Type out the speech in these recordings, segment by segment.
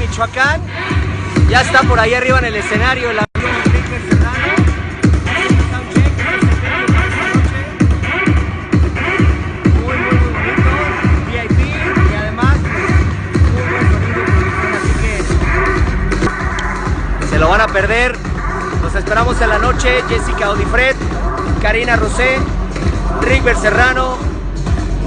Michoacán. Ya está por ahí arriba en el escenario el amigo River Serrano. Soundcheck, muy bonito, VIP y además muy buen sonido y producción, así que se lo van a perder. Los esperamos en la noche. Jessica Odifred, Karina Rosé, River Serrano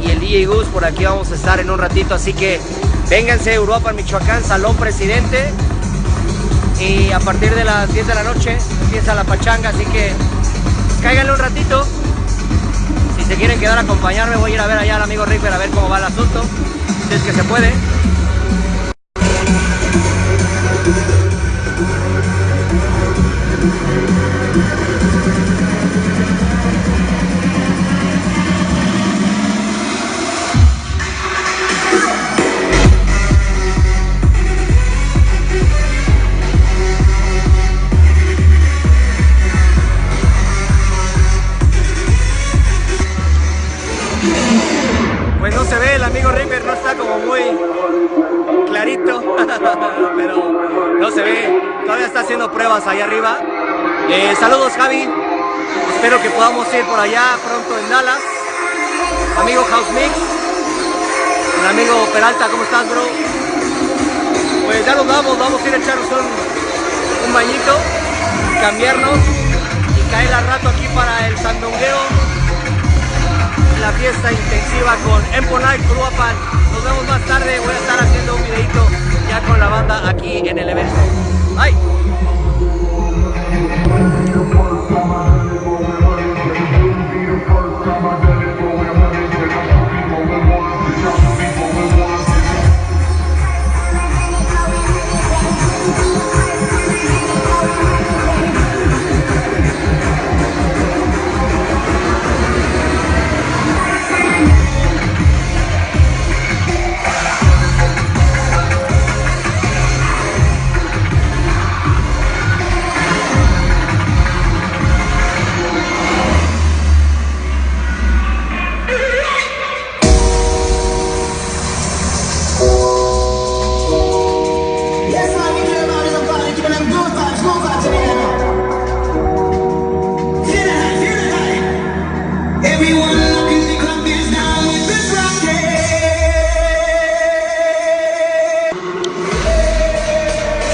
y el DJ Gus. Por aquí vamos a estar en un ratito, así que vénganse, Uruapan, Michoacán, Salón Presidente. Y a partir de las 10 de la noche empieza la pachanga, así que cáiganle un ratito. Si se quieren quedar a acompañarme, voy a ir a ver allá al amigo River a ver cómo va el asunto, si es que se puede. Pues no se ve, el amigo River no está como muy clarito, pero no se ve, todavía está haciendo pruebas allá arriba. Saludos, Javi, espero que podamos ir por allá pronto en Dallas. Amigo House Mix, el amigo Peralta, ¿cómo estás, bro? Pues ya nos vamos a ir a echarnos un bañito, cambiarnos y caer al rato aquí para el sandungueo. La fiesta intensiva con Empo Night Uruapan. Nos vemos más tarde, voy a estar haciendo un videito ya con la banda aquí en el evento. ¡Ay!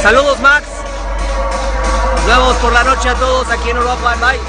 Saludos, Max. Nos vemos por la noche a todos aquí en Uruapan. Bye.